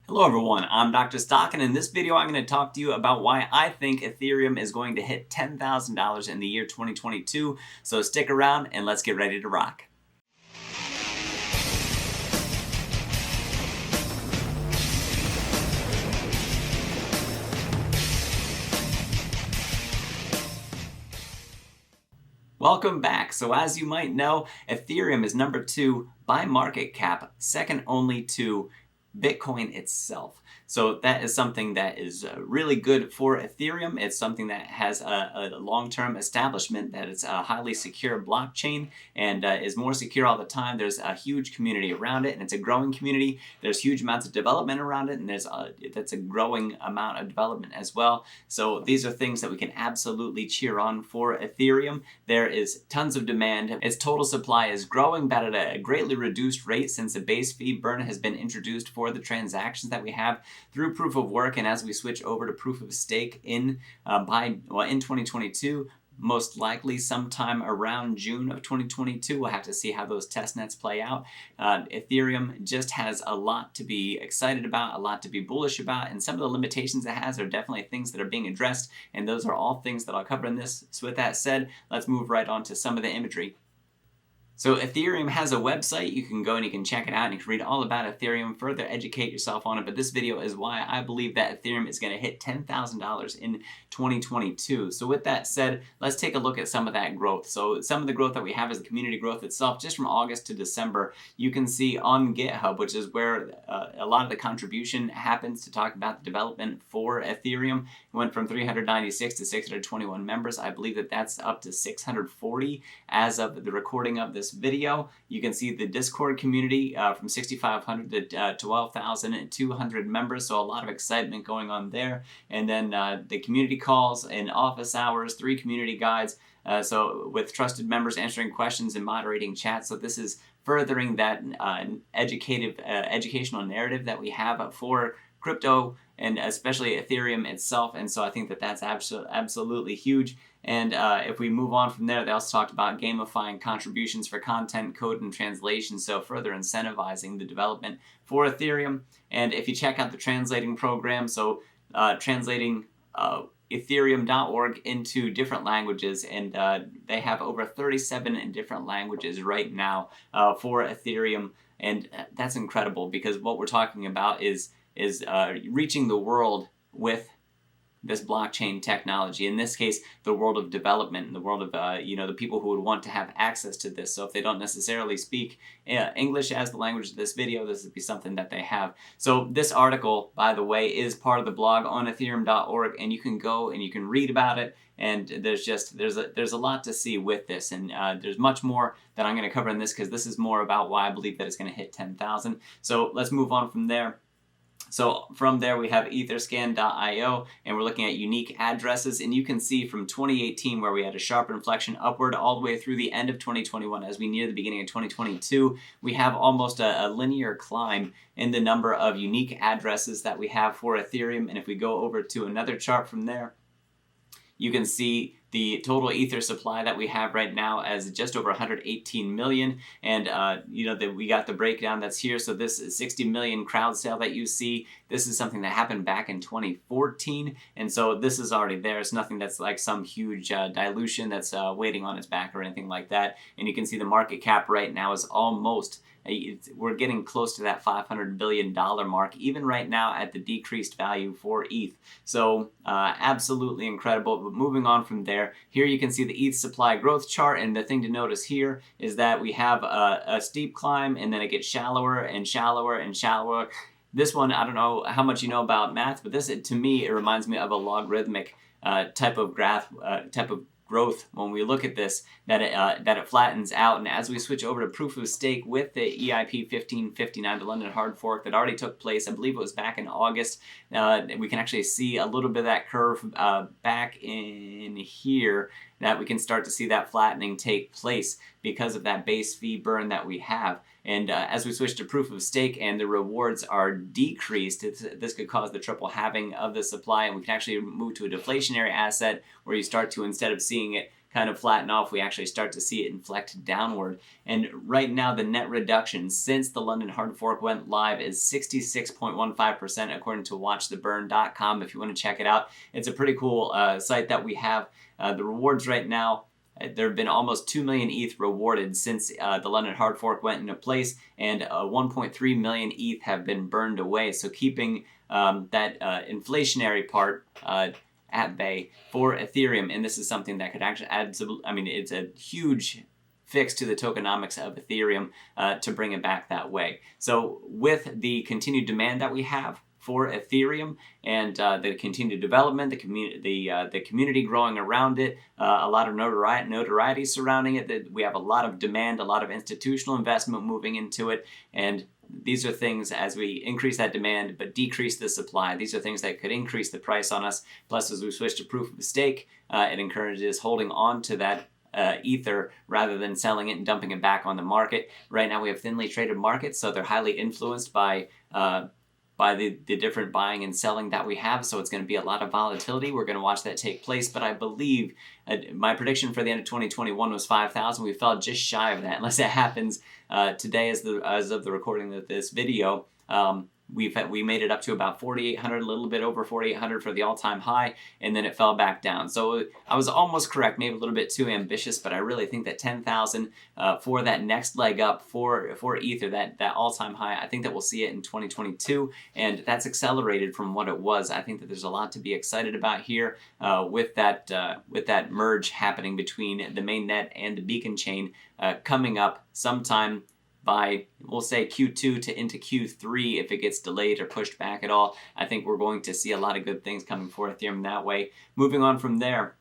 Hello everyone, I'm Dr. Stock, and in this video I'm going to talk to you about why I think Ethereum is going to hit $10,000 in the year 2022. So stick around and let's get ready to rock. Welcome back. So as you might know, Ethereum is number 2 by market cap, second only to Bitcoin itself. So that is something that is really good for Ethereum. It's something that has a long-term establishment, that it's a highly secure blockchain and is more secure all the time. There's a huge community around it, and it's a growing community. There's huge amounts of development around it, and that's a growing amount of development as well. So these are things that we can absolutely cheer on for Ethereum. There is tons of demand. Its total supply is growing, but at a greatly reduced rate since the base fee burn has been introduced for the transactions that we have through proof of work, and as we switch over to proof of stake in 2022, most likely sometime around June of 2022. We'll have to see how those test nets play out. Ethereum just has a lot to be excited about, a lot to be bullish about, and some of the limitations it has are definitely things that are being addressed, and those are all things that I'll cover in this. So with that said, let's move right on to some of the imagery. So Ethereum has a website. You can go and you can check it out and you can read all about Ethereum, further educate yourself on it. But this video is why I believe that Ethereum is going to hit $10,000 in 2022. So with that said, let's take a look at some of that growth. So some of the growth that we have is the community growth itself. Just from August to December, you can see on GitHub, which is where a lot of the contribution happens to talk about the development for Ethereum. It went from 396 to 621 members. I believe that that's up to 640 as of the recording of this video. You can see the Discord community from 6,500 to 12,200 members, so a lot of excitement going on there. And then the community calls and office hours, 3 community guides, so with trusted members answering questions and moderating chat. So this is furthering that educational narrative that we have for crypto, and especially Ethereum itself. And so I think that that's absolutely huge. And if we move on from there, they also talked about gamifying contributions for content, code, and translation, so further incentivizing the development for Ethereum. And if you check out the translating program, so translating Ethereum.org into different languages, and they have over 37 different languages right now for Ethereum. And that's incredible, because what we're talking about is reaching the world with this blockchain technology. In this case, the world of development, and the world of the people who would want to have access to this. So if they don't necessarily speak English as the language of this video, this would be something that they have. So this article, by the way, is part of the blog on Ethereum.org, and you can go and you can read about it. And there's a lot to see with this, and there's much more that I'm going to cover in this, because this is more about why I believe that it's going to hit 10,000. So let's move on from there. So from there, we have etherscan.io, and we're looking at unique addresses. And you can see from 2018, where we had a sharp inflection upward all the way through the end of 2021, as we near the beginning of 2022, we have almost a linear climb in the number of unique addresses that we have for Ethereum. And if we go over to another chart from there, you can see the total Ether supply that we have right now as just over 118 million. And we got the breakdown that's here. So this is 60 million crowd sale that you see. This is something that happened back in 2014. And so this is already there. It's nothing that's like some huge dilution that's waiting on its back or anything like that. And you can see the market cap right now is almost, we're getting close to that $500 billion mark, even right now at the decreased value for ETH. So absolutely incredible. But moving on from there, here you can see the ETH supply growth chart, and the thing to notice here is that we have a steep climb, and then it gets shallower and shallower and shallower. This one, I don't know how much you know about math, but this, to me, it reminds me of a logarithmic type of graph, type of growth when we look at this, that it flattens out. And as we switch over to proof of stake with the EIP 1559, the London hard fork that already took place, I believe it was back in August, we can actually see a little bit of that curve back in here, that we can start to see that flattening take place because of that base fee burn that we have. And as we switch to proof of stake and the rewards are decreased, this could cause the triple halving of the supply, and we can actually move to a deflationary asset where you start to, instead of seeing it kind of flatten off, we actually start to see it inflect downward. And right now, the net reduction since the London hard fork went live is 66.15%, according to watchtheburn.com. If you want to check it out, it's a pretty cool site that we have. The rewards right now, there have been almost 2 million ETH rewarded since the London hard fork went into place, and 1.3 million ETH have been burned away. So keeping that inflationary part at bay for Ethereum, and this is something that could actually add, I mean, it's a huge fix to the tokenomics of Ethereum to bring it back that way. So with the continued demand that we have for Ethereum and the continued development, the community growing around it, a lot of notoriety surrounding it, that we have a lot of demand, a lot of institutional investment moving into it, and these are things, as we increase that demand but decrease the supply, these are things that could increase the price on us. Plus, as we switch to proof of stake, it encourages holding on to that Ether rather than selling it and dumping it back on the market. Right now we have thinly traded markets, so they're highly influenced by the different buying and selling that we have, so it's going to be a lot of volatility. We're going to watch that take place, but I believe my prediction for the end of 2021 was 5,000. We fell just shy of that, unless it happens today as of the recording of this video. We made it up to about 4,800, a little bit over 4,800 for the all-time high, and then it fell back down. So I was almost correct, maybe a little bit too ambitious, but I really think that 10,000 for that next leg up for Ether, that all-time high, I think that we'll see it in 2022, and that's accelerated from what it was. I think that there's a lot to be excited about here with that merge happening between the mainnet and the beacon chain coming up sometime by, we'll say, Q2 to into Q3 if it gets delayed or pushed back at all. I think we're going to see a lot of good things coming for Ethereum that way. Moving on from there,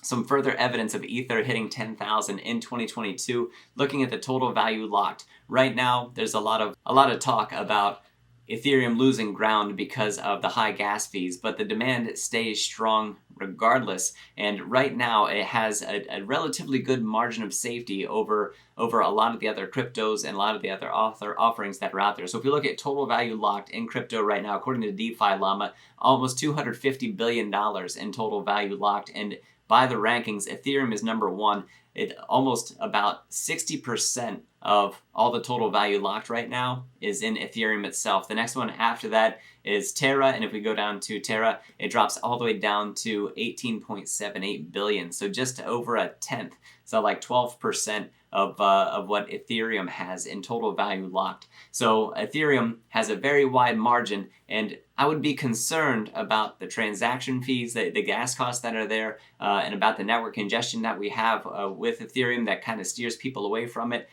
some further evidence of Ether hitting 10,000 in 2022. Looking at the total value locked. Right now, there's a lot of talk about Ethereum losing ground because of the high gas fees, but the demand stays strong regardless. And right now it has a relatively good margin of safety over a lot of the other cryptos and a lot of the other offerings that are out there. So if we look at total value locked in crypto right now, according to DeFi Llama, almost $250 billion in total value locked. And by the rankings, Ethereum is number one. It almost about 60% of all the total value locked right now is in Ethereum itself. The next one after that is Terra, and if we go down to Terra, it drops all the way down to 18.78 billion, so just over a tenth, so like 12% of what Ethereum has in total value locked. So Ethereum has a very wide margin, and I would be concerned about the transaction fees, the gas costs that are there, and about the network congestion that we have with Ethereum that kind of steers people away from it.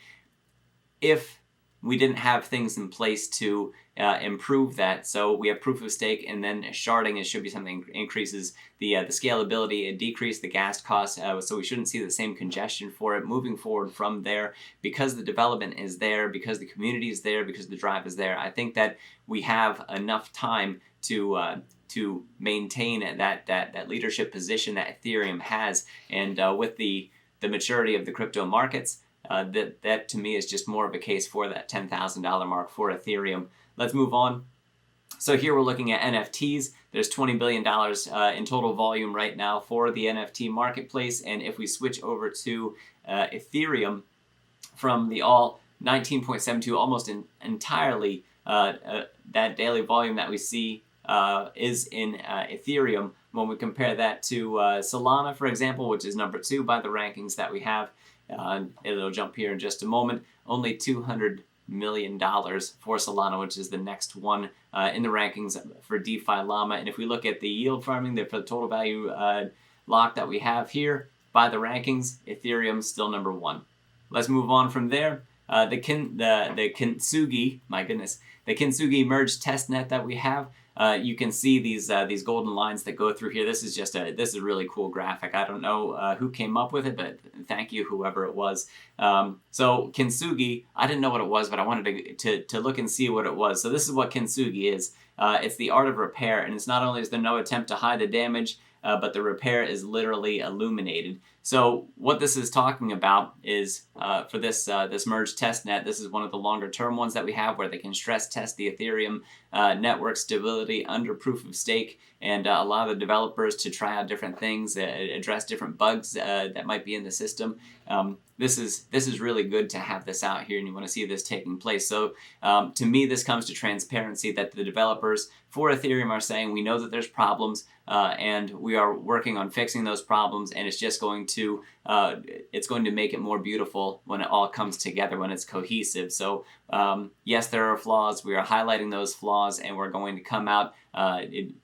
If we didn't have things in place to improve that, so we have proof of stake, and then sharding should be something that increases the scalability and decrease the gas costs, so we shouldn't see the same congestion for it moving forward from there, because the development is there, because the community is there, because the drive is there. I think that we have enough time to maintain that leadership position that Ethereum has, and with the maturity of the crypto markets, that to me is just more of a case for that $10,000 mark for Ethereum. Let's move on. So here we're looking at NFTs. There's $20 billion in total volume right now for the NFT marketplace. And if we switch over to Ethereum, from the all 19.72, almost entirely that daily volume that we see is in Ethereum. When we compare that to Solana, for example, which is number 2 by the rankings that we have, it'll jump here in just a moment. Only $200 million for Solana, which is the next one in the rankings for DeFi Llama. And if we look at the yield farming, for the total value lock that we have here by the rankings, Ethereum's still number 1. Let's move on from there. The Kensugi, my goodness, the Kensugi merge testnet that we have. You can see these golden lines that go through here. This is a really cool graphic. I don't know who came up with it, but thank you, whoever it was. So Kensugi, I didn't know what it was, but I wanted to look and see what it was. So this is what Kensugi is. It's the art of repair, and it's not only is there no attempt to hide the damage, but the repair is literally illuminated. So what this is talking about is for this merge testnet, this is one of the longer term ones that we have where they can stress test the Ethereum network stability under proof of stake, and allow the developers to try out different things, address different bugs that might be in the system. This is really good to have this out here, and you want to see this taking place. So to me, this comes to transparency, that the developers for Ethereum are saying, we know that there's problems, and we are working on fixing those problems, and it's just going to make it more beautiful when it all comes together, when it's cohesive. So yes, there are flaws. We are highlighting those flaws, and we're going to come out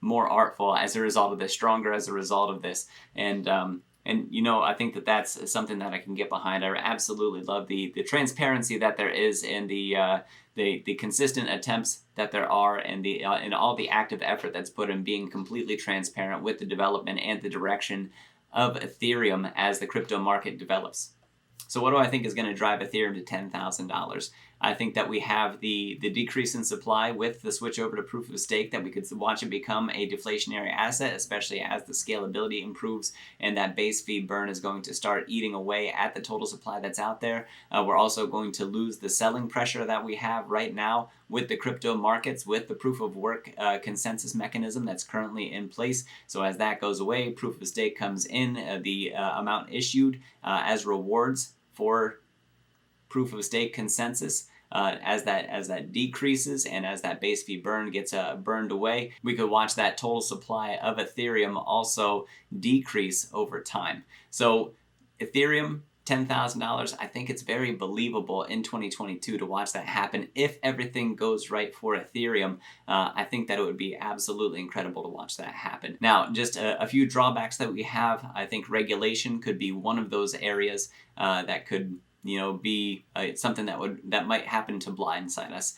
more artful as a result of this, stronger as a result of this. And I think that that's something that I can get behind. I absolutely love the transparency that there is, and the consistent attempts that there are, and and all the active effort that's put in being completely transparent with the development and the direction of Ethereum as the crypto market develops. So what do I think is going to drive Ethereum to $10,000? I think that we have the decrease in supply with the switch over to proof of stake, that we could watch it become a deflationary asset, especially as the scalability improves and that base fee burn is going to start eating away at the total supply that's out there. We're also going to lose the selling pressure that we have right now with the crypto markets, with the proof of work consensus mechanism that's currently in place. So as that goes away, proof of stake comes in, the amount issued as rewards for proof of stake consensus, as that decreases and as that base fee burn gets burned away, we could watch that total supply of Ethereum also decrease over time. So Ethereum, $10,000, I think it's very believable in 2022 to watch that happen. If everything goes right for Ethereum, I think that it would be absolutely incredible to watch that happen. Now, just a few drawbacks that we have. I think regulation could be one of those areas that could be something that might happen to blindside us.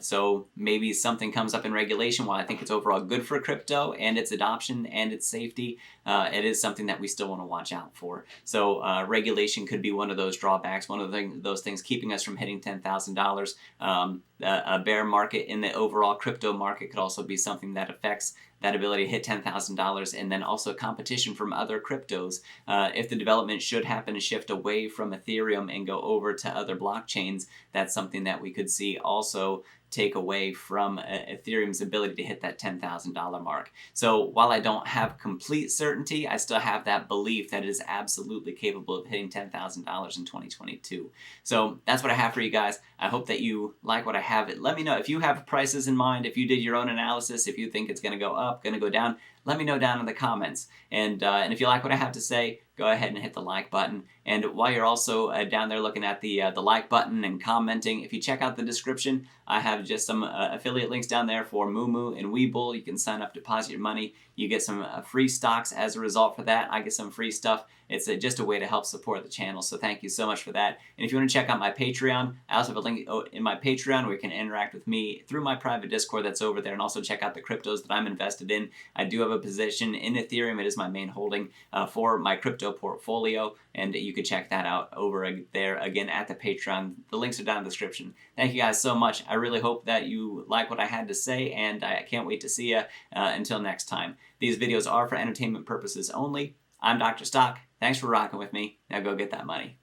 So maybe something comes up in regulation. While I think it's overall good for crypto and its adoption and its safety, it is something that we still want to watch out for. So regulation could be one of those drawbacks, one of those things keeping us from hitting $10,000. A bear market in the overall crypto market could also be something that affects that ability to hit $10,000, and then also competition from other cryptos. If the development should happen to shift away from Ethereum and go over to other blockchains, that's something that we could see also take away from Ethereum's ability to hit that $10,000 mark. So while I don't have complete certainty, I still have that belief that it is absolutely capable of hitting $10,000 in 2022. So that's what I have for you guys. I hope that you like what I have. Let me know if you have prices in mind, if you did your own analysis, if you think it's going to go up, going to go down. Let me know down in the comments. And if you like what I have to say, go ahead and hit the like button. And while you're also down there looking at the like button and commenting, if you check out the description, I have just some affiliate links down there for Moomoo and Webull. You can sign up, deposit your money. You get some free stocks as a result for that. I get some free stuff. It's just a way to help support the channel. So thank you so much for that. And if you want to check out my Patreon, I also have a link in my Patreon where you can interact with me through my private Discord that's over there, and also check out the cryptos that I'm invested in. I do have a position in Ethereum. It is my main holding for my crypto portfolio, and you can check that out over there again at the Patreon. The links are down in the description. Thank you guys so much. I really hope that you like what I had to say, and I can't wait to see you until next time. These videos are for entertainment purposes only. I'm Dr. Stock. Thanks for rocking with me. Now go get that money.